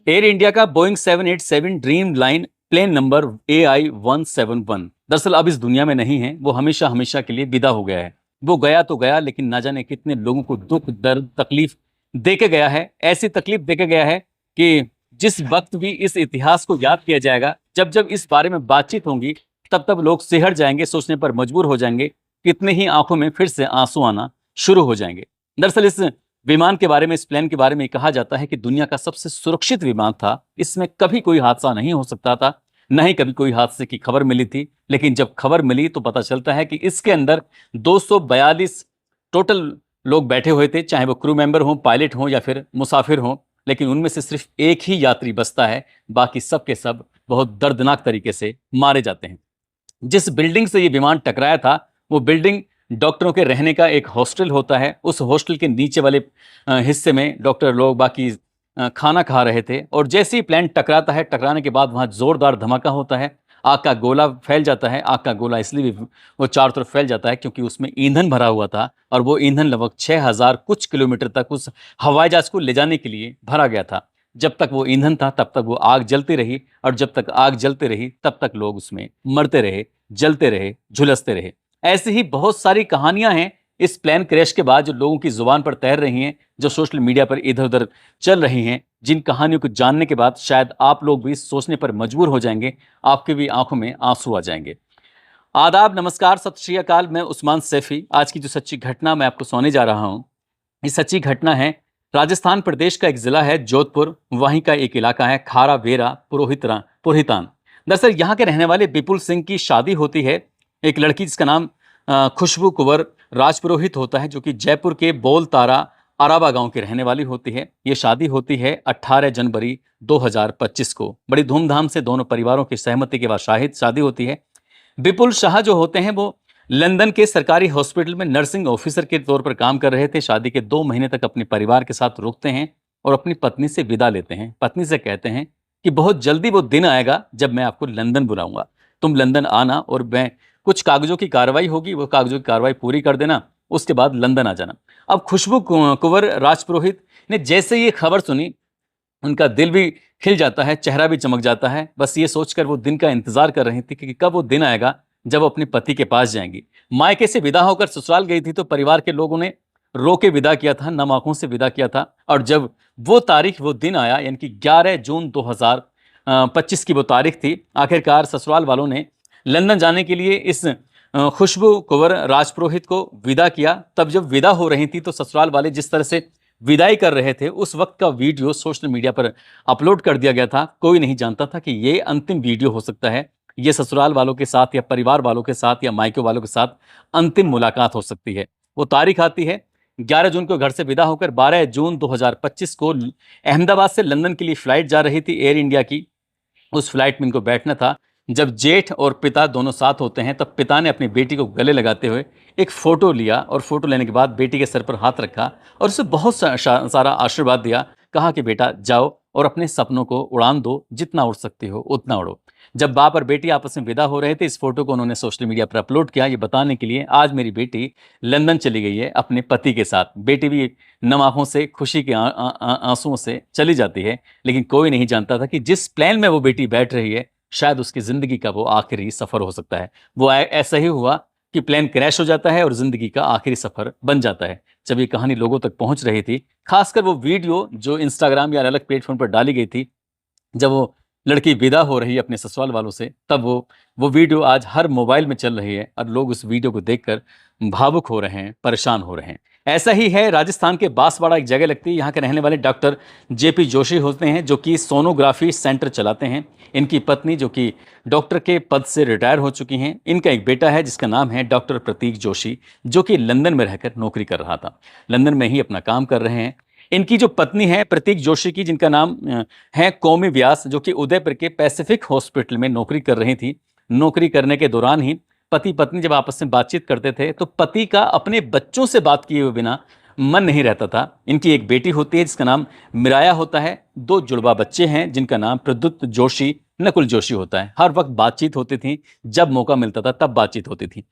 Air India का Boeing 787 Dreamliner plane number AI-171 दरअसल अब इस दुनिया में नहीं है। वो हमेशा हमेशा के लिए विदा हो गया है। वो गया तो गया, लेकिन ना जाने कितने लोगों को दुख दर्द तकलीफ दे के गया है। ऐसी तकलीफ दे के गया है कि जिस वक्त भी इस इतिहास को याद किया जाएगा, जब जब इस बारे में बातचीत होंगी, तब तब लोग सिहर जाएंगे, सोचने पर मजबूर हो जाएंगे। कितने ही आंखों में फिर से आंसू आना शुरू हो जाएंगे। दरअसल इस विमान के बारे में, इस प्लेन के बारे में कहा जाता है कि दुनिया का सबसे सुरक्षित विमान था। इसमें कभी कोई हादसा नहीं हो सकता था, न ही कभी कोई हादसे की खबर मिली थी। लेकिन जब खबर मिली तो पता चलता है कि इसके अंदर 242 टोटल लोग बैठे हुए थे, चाहे वो क्रू मेंबर हों, पायलट हों या फिर मुसाफिर हों। लेकिन उनमें से सिर्फ एक ही यात्री बचता है, बाकी सब के सब बहुत दर्दनाक तरीके से मारे जाते हैं। जिस बिल्डिंग से ये विमान टकराया था, वो बिल्डिंग डॉक्टरों के रहने का एक हॉस्टल होता है। उस हॉस्टल के नीचे वाले हिस्से में डॉक्टर लोग बाकी खाना खा रहे थे, और जैसे ही प्लेन टकराता है, टकराने के बाद वहाँ जोरदार धमाका होता है। आग का गोला फैल जाता है। आग का गोला इसलिए भी वो चारों तरफ फैल जाता है क्योंकि उसमें ईंधन भरा हुआ था, और वो ईंधन लगभग 6000 कुछ किलोमीटर तक उस हवाई जहाज को ले जाने के लिए भरा गया था। जब तक वो ईंधन था तब तक वो आग जलती रही, और जब तक आग जलती रही तब तक लोग उसमें मरते रहे, जलते रहे, झुलसते रहे। ऐसी ही बहुत सारी कहानियां हैं इस प्लेन क्रैश के बाद जो लोगों की जुबान पर तैर रही हैं, जो सोशल मीडिया पर इधर उधर चल रही हैं, जिन कहानियों को जानने के बाद शायद आप लोग भी सोचने पर मजबूर हो जाएंगे, आपकी भी आंखों में आंसू आ जाएंगे। आदाब, नमस्कार, सत श्री अकाल। मैं उस्मान सैफी। आज की जो सच्ची घटना मैं आपको सुनाने जा रहा हूँ, ये सच्ची घटना है। राजस्थान प्रदेश का एक जिला है जोधपुर, वहीं का एक इलाका है खारा वेरा पुरोहितान। दरअसल यहाँ के रहने वाले विपुल सिंह की शादी होती है एक लड़की जिसका नाम खुशबू कुंवर राजपुरोहित होता है, जो कि जयपुर के बोल तारा अराबा गांव की रहने वाली होती है। ये शादी होती है 18 जनवरी 2025 को। बड़ी धूमधाम से दोनों परिवारों की सहमति के बाद शादी होती है। विपुल शाह जो होते हैं वो लंदन के सरकारी हॉस्पिटल में नर्सिंग ऑफिसर के तौर पर काम कर रहे थे। शादी के 2 महीने तक अपने परिवार के साथ रुकते हैं और अपनी पत्नी से विदा लेते हैं। पत्नी से कहते हैं कि बहुत जल्दी वो दिन आएगा जब मैं आपको लंदन बुलाऊंगा, तुम लंदन आना, और मैं कुछ कागजों की कार्रवाई होगी, वो कागजों की कार्रवाई पूरी कर देना, उसके बाद लंदन आ जाना। अब खुशबू कुंवर राजपुरोहित ने जैसे ये खबर सुनी, उनका दिल भी खिल जाता है, चेहरा भी चमक जाता है। बस ये सोचकर वो दिन का इंतजार कर रही थी कि कब वो दिन आएगा जब वो अपने पति के पास जाएंगी। मायके से विदा होकर ससुराल गई थी तो परिवार के लोगों ने रो के विदा किया था, नम आंखों से विदा किया था। और जब वो तारीख, वो दिन आया, यानी कि 11 जून 2025 की वो तारीख थी, आखिरकार ससुराल वालों ने लंदन जाने के लिए इस खुशबू कुंवर राजपुरोहित को विदा किया। तब जब विदा हो रही थी तो ससुराल वाले जिस तरह से विदाई कर रहे थे, उस वक्त का वीडियो सोशल मीडिया पर अपलोड कर दिया गया था। कोई नहीं जानता था कि ये अंतिम वीडियो हो सकता है, ये ससुराल वालों के साथ या परिवार वालों के साथ या मायके वालों के साथ अंतिम मुलाकात हो सकती है। वो तारीख आती है 11 जून को घर से विदा होकर 12 जून 2025 को अहमदाबाद से लंदन के लिए फ्लाइट जा रही थी एयर इंडिया की। उस फ्लाइट में इनको बैठना था। जब जेठ और पिता दोनों साथ होते हैं, तब पिता ने अपनी बेटी को गले लगाते हुए एक फ़ोटो लिया, और फोटो लेने के बाद बेटी के सर पर हाथ रखा और उसे बहुत सारा आशीर्वाद दिया। कहा कि बेटा जाओ और अपने सपनों को उड़ान दो, जितना उड़ सकते हो उतना उड़ो। जब बाप और बेटी आपस में विदा हो रहे थे, इस फोटो को उन्होंने सोशल मीडिया पर अपलोड किया, ये बताने के लिए आज मेरी बेटी लंदन चली गई है अपने पति के साथ। बेटी भी नम आंखों से, खुशी के आंसुओं से चली जाती है। लेकिन कोई नहीं जानता था कि जिस प्लेन में वो बेटी बैठ रही है, शायद उसकी जिंदगी का वो आखिरी सफर हो सकता है। वो ऐसा ही हुआ कि प्लेन क्रैश हो जाता है और जिंदगी का आखिरी सफर बन जाता है। जब ये कहानी लोगों तक पहुंच रही थी, खासकर वो वीडियो जो इंस्टाग्राम या अलग प्लेटफॉर्म पर डाली गई थी, जब वो लड़की विदा हो रही है अपने ससुराल वालों से, तब वो वीडियो आज हर मोबाइल में चल रही है और लोग उस वीडियो को देखकर भावुक हो रहे हैं, परेशान हो रहे हैं। ऐसा ही है, राजस्थान के बांसवाड़ा एक जगह लगती है। यहाँ के रहने वाले डॉक्टर जेपी जोशी होते हैं, जो कि सोनोग्राफी सेंटर चलाते हैं। इनकी पत्नी जो कि डॉक्टर के पद से रिटायर हो चुकी हैं। इनका एक बेटा है जिसका नाम है डॉक्टर प्रतीक जोशी, जो कि लंदन में रहकर नौकरी कर रहा था, लंदन में ही अपना काम कर रहे हैं। इनकी जो पत्नी है प्रतीक जोशी की, जिनका नाम है कौमी व्यास, जो कि उदयपुर के पैसिफिक हॉस्पिटल में नौकरी कर रही थी। नौकरी करने के दौरान ही पति पत्नी जब आपस में बातचीत करते थे तो पति का अपने बच्चों से बात किए हुए बिना मन नहीं रहता था। इनकी एक बेटी होती है जिसका नाम मिराया होता है। 2 जुड़वा बच्चे हैं जिनका नाम प्रद्युत जोशी, नकुल जोशी होता है। हर वक्त बातचीत होती थी, जब मौका मिलता था तब बातचीत होती थी।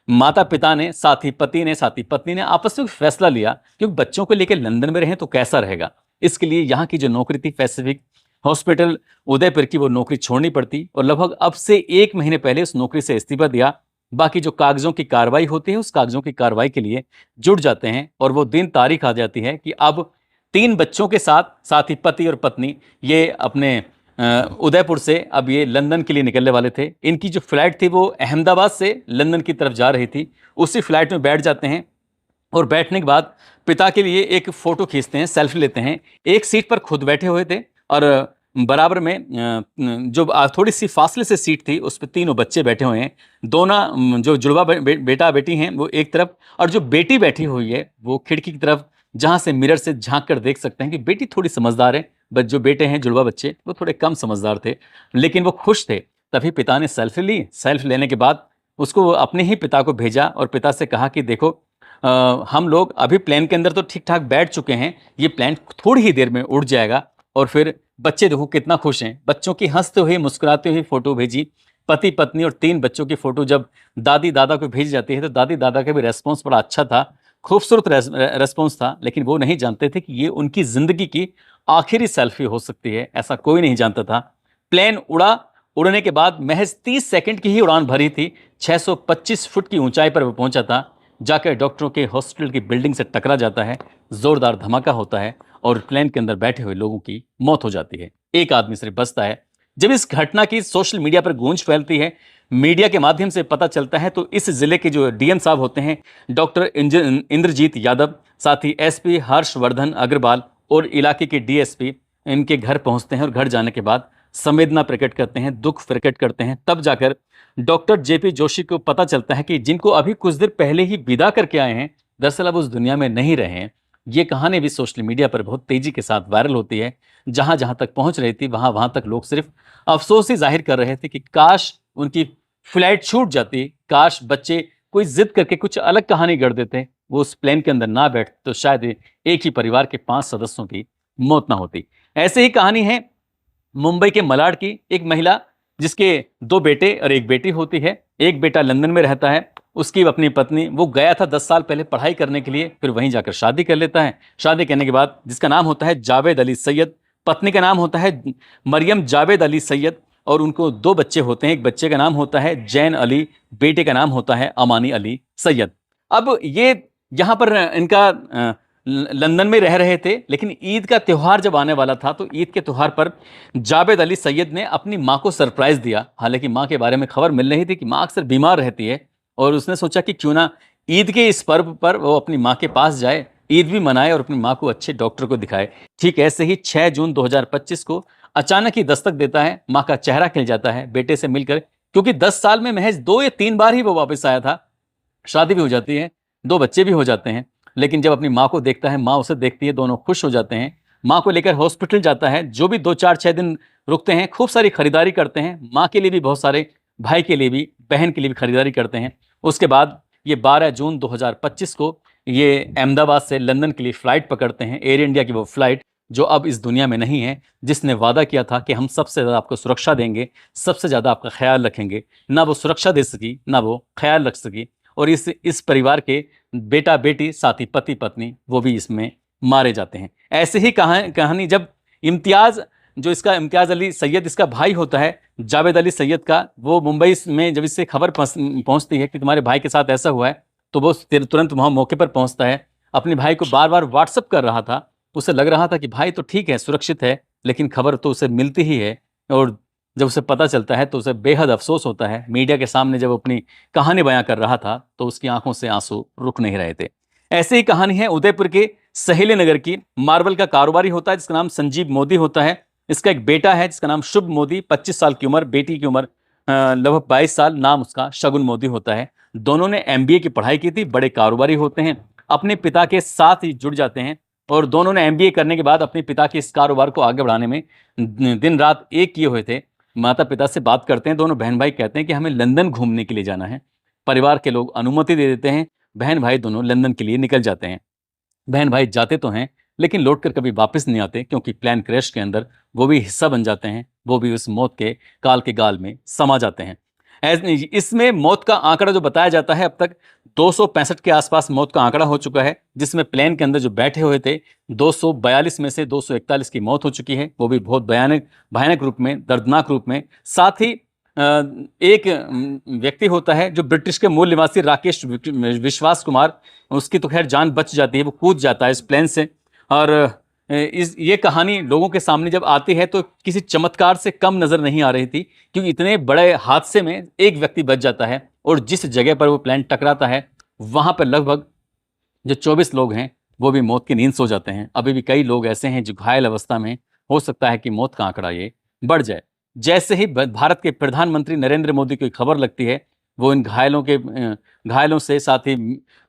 माता पिता ने, साथ ही पति ने, साथ ही पत्नी ने आपस में फैसला लिया कि बच्चों को लेकर लंदन में रहें तो कैसा रहेगा। इसके लिए यहाँ की जो नौकरी थी पैसिफिक हॉस्पिटल उदयपुर की वो नौकरी छोड़नी पड़ती और लगभग अब से 1 महीने पहले उस नौकरी से इस्तीफा दिया। बाकी जो कागजों की कार्रवाई होती है, उस कागजों की कार्रवाई के लिए जुट जाते हैं और वो दिन तारीख आ जाती है कि अब 3 बच्चों के साथ साथ ही पति और पत्नी ये अपने उदयपुर से अब ये लंदन के लिए निकलने वाले थे। इनकी जो फ्लाइट थी वो अहमदाबाद से लंदन की तरफ जा रही थी। उसी फ्लाइट में बैठ जाते हैं और बैठने के बाद पिता के लिए एक फोटो खींचते हैं, सेल्फी लेते हैं। एक सीट पर खुद बैठे हुए थे और बराबर में जो थोड़ी सी फासले से सीट थी उस पर तीनों बच्चे बैठे हुए हैं। दोनों जो जुड़वा बेटा बेटी हैं वो एक तरफ और जो बेटी बैठी हुई है वो खिड़की की तरफ, जहां से मिरर से झांक कर देख सकते हैं कि बेटी थोड़ी समझदार है, बट जो बेटे हैं जुड़वा बच्चे वो थोड़े कम समझदार थे, लेकिन वो खुश थे। तभी पिता ने सेल्फी ली। सेल्फी लेने के बाद उसको अपने ही पिता को भेजा और पिता से कहा कि देखो हम लोग अभी प्लेन के अंदर तो ठीक ठाक बैठ चुके हैं, ये प्लेन थोड़ी ही देर में उड़ जाएगा। और फिर बच्चे देखो कितना खुश हैं। बच्चों की हंसते हुए मुस्कुराते हुए फोटो भेजी। पति पत्नी और 3 बच्चों की फोटो जब दादी दादा को भेजी जाती है तो दादी दादा का भी रेस्पॉन्स बड़ा अच्छा था, खूबसूरत रेस्पॉन्स था। लेकिन वो नहीं जानते थे कि ये उनकी जिंदगी की आखिरी सेल्फी हो सकती है, ऐसा कोई नहीं जानता था। प्लेन उड़ा, उड़ने के बाद महज 30 सेकंड की ही उड़ान भरी थी। 625 फुट की ऊंचाई पर वो पहुंचा था। जाकर डॉक्टरों के हॉस्पिटल की बिल्डिंग से टकरा जाता है, जोरदार धमाका होता है और प्लेन के अंदर बैठे हुए लोगों की मौत हो जाती है। एक आदमी सिर्फ बचता है। जब इस घटना की सोशल मीडिया पर गूंज फैलती है, मीडिया के माध्यम से पता चलता है, तो इस जिले के जो डीएम साहब होते हैं डॉक्टर इंद्रजीत यादव, साथ ही एसपी हर्षवर्धन अग्रवाल और इलाके के डीएसपी इनके घर पहुंचते हैं और घर जाने के बाद संवेदना प्रकट करते हैं, दुख प्रकट करते हैं। तब जाकर डॉक्टर जेपी जोशी को पता चलता है कि जिनको अभी कुछ देर पहले ही विदा करके आए हैं, दरअसल अब उस दुनिया में नहीं रहे हैं। ये कहानी भी सोशल मीडिया पर बहुत तेजी के साथ वायरल होती है। जहां जहां तक पहुंच रही थी वहां वहां तक लोग सिर्फ अफसोस ही जाहिर कर रहे थे कि काश उनकी फ्लाइट छूट जाती, काश बच्चे कोई जिद करके कुछ अलग कहानी गढ़ देते, वो उस प्लेन के अंदर ना बैठते तो शायद एक ही परिवार के 5 सदस्यों की मौत ना होती। ऐसे ही कहानी है मुंबई के मलाड की एक महिला जिसके 2 बेटे और एक बेटी होती है। एक बेटा लंदन में रहता है, उसकी अपनी पत्नी, वो गया था 10 साल पहले पढ़ाई करने के लिए, फिर वहीं जाकर शादी कर लेता है। शादी करने के बाद जिसका नाम होता है जावेद अली सैयद, पत्नी का नाम होता है मरियम जावेद अली सैयद और उनको 2 बच्चे होते हैं। एक बच्चे का नाम होता है जैन अली, बेटे का नाम होता है अमानी अली सैयद। अब ये यहाँ पर इनका लंदन में रह रहे थे, लेकिन ईद का त्यौहार जब आने वाला था तो ईद के त्यौहार पर जावेद अली सैयद ने अपनी माँ को सरप्राइज दिया। हालांकि माँ के बारे में खबर मिल रही थी कि माँ अक्सर बीमार रहती है और उसने सोचा कि क्यों ना ईद के इस पर्व पर वो अपनी माँ के पास जाए, ईद भी मनाए और अपनी माँ को अच्छे डॉक्टर को दिखाए। ठीक ऐसे ही 6 जून 2025 को अचानक ही दस्तक देता है, माँ का चेहरा खिल जाता है बेटे से मिलकर, क्योंकि 10 साल में महज 2 या 3 बार ही वो वापस आया था। शादी भी हो जाती है, 2 बच्चे भी हो जाते हैं, लेकिन जब अपनी माँ को देखता है, माँ उसे देखती है, दोनों खुश हो जाते हैं। माँ को लेकर हॉस्पिटल जाता है, जो भी 2 4 6 दिन रुकते हैं, खूब सारी खरीदारी करते हैं, माँ के लिए भी बहुत सारे, भाई के लिए भी, बहन के लिए भी खरीदारी करते हैं। उसके बाद ये 12 जून 2025 को ये अहमदाबाद से लंदन के लिए फ़्लाइट पकड़ते हैं। एयर इंडिया की वो फ़्लाइट जो अब इस दुनिया में नहीं है, जिसने वादा किया था कि हम सबसे ज़्यादा आपको सुरक्षा देंगे, सबसे ज़्यादा आपका ख्याल रखेंगे, ना वो सुरक्षा दे सकी, ना वो ख्याल रख सकी। और इस परिवार के बेटा बेटी साथ ही पति पत्नी वो भी इसमें मारे जाते हैं। ऐसे ही कहानी जब इम्तियाज़, जो इसका इम्तियाज़ अली सैयद इसका भाई होता है जावेद अली सैयद का, वो मुंबई में जब इससे खबर पहुंचती है कि तुम्हारे भाई के साथ ऐसा हुआ है, तो वो तुरंत वहाँ मौके पर पहुंचता है। अपने भाई को बार बार व्हाट्सअप कर रहा था, उसे लग रहा था कि भाई तो ठीक है, सुरक्षित है, लेकिन खबर तो उसे मिलती ही है। और जब उसे पता चलता है तो उसे बेहद अफसोस होता है। मीडिया के सामने जब अपनी कहानी बयां कर रहा था तो उसकी आंखों से आंसू रुक नहीं रहे थे। ऐसे ही कहानी है उदयपुर के सहेली नगर की। मार्बल का कारोबारी होता है जिसका नाम संजीव मोदी होता है। इसका एक बेटा है जिसका नाम शुभ मोदी, 25 साल की उम्र, बेटी की उम्र लगभग 22 साल, नाम उसका शगुन मोदी होता है। दोनों ने एमबीए की पढ़ाई की थी, बड़े कारोबारी होते हैं, अपने पिता के साथ ही जुड़ जाते हैं और दोनों ने एमबीए करने के बाद अपने पिता के इस कारोबार को आगे बढ़ाने में दिन रात एक किए हुए थे। माता पिता से बात करते हैं, दोनों बहन भाई कहते हैं कि हमें लंदन घूमने के लिए जाना है। परिवार के लोग अनुमति दे देते हैं, बहन भाई दोनों लंदन के लिए निकल जाते हैं। बहन भाई जाते तो हैं लेकिन लौटकर कभी वापस नहीं आते, क्योंकि प्लेन क्रैश के अंदर वो भी हिस्सा बन जाते हैं, वो भी उस मौत के काल के गाल में समा जाते हैं। इसमें मौत का आंकड़ा जो बताया जाता है, अब तक 265 के आसपास मौत का आंकड़ा हो चुका है, जिसमें प्लेन के अंदर जो बैठे हुए थे 242 में से 241 की मौत हो चुकी है, वो भी बहुत भयानक भयानक रूप में, दर्दनाक रूप में। साथ ही एक व्यक्ति होता है जो ब्रिटिश के मूल निवासी राकेश विश्वास कुमार, उसकी तो खैर जान बच जाती है, वो कूद जाता है इस प्लेन से। और इस ये कहानी लोगों के सामने जब आती है तो किसी चमत्कार से कम नजर नहीं आ रही थी, क्योंकि इतने बड़े हादसे में एक व्यक्ति बच जाता है और जिस जगह पर वो प्लेन टकराता है वहां पर लगभग जो 24 लोग हैं वो भी मौत की नींद सो जाते हैं। अभी भी कई लोग ऐसे हैं जो घायल अवस्था में, हो सकता है कि मौत का आंकड़ा ये बढ़ जाए। जैसे ही भारत के प्रधानमंत्री नरेंद्र मोदी को खबर लगती है, वो इन घायलों से, साथ ही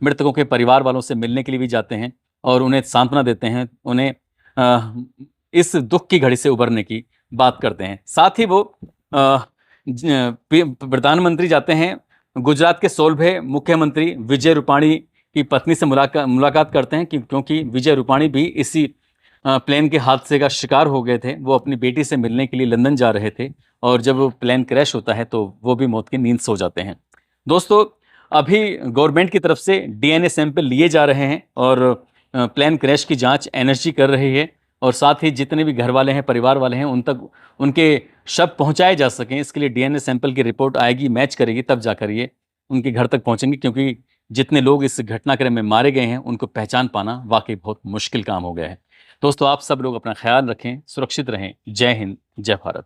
मृतकों के परिवार वालों से मिलने के लिए भी जाते हैं और उन्हें सांत्वना देते हैं, उन्हें इस दुख की घड़ी से उबरने की बात करते हैं। साथ ही वो प्रधानमंत्री जाते हैं गुजरात के सोलभे मुख्यमंत्री विजय रूपाणी की पत्नी से मुलाकात करते हैं, क्योंकि विजय रूपाणी भी इसी प्लेन के हादसे का शिकार हो गए थे। वो अपनी बेटी से मिलने के लिए लंदन जा रहे थे और जब वो प्लेन क्रैश होता है तो वो भी मौत की नींद सो जाते हैं। दोस्तों, अभी गवर्नमेंट की तरफ से डीएनए सैंपल लिए जा रहे हैं और प्लेन क्रैश की जांच एनएसजी कर रही है, और साथ ही जितने भी घर वाले हैं, परिवार वाले हैं, उन तक उनके शव पहुंचाए जा सकें, इसके लिए डीएनए सैंपल की रिपोर्ट आएगी, मैच करेगी, तब जाकर ये उनके घर तक पहुंचेंगे। क्योंकि जितने लोग इस घटनाक्रम में मारे गए हैं उनको पहचान पाना वाकई बहुत मुश्किल काम हो गया है। दोस्तों, आप सब लोग अपना ख्याल रखें, सुरक्षित रहें। जय हिंद, जय भारत।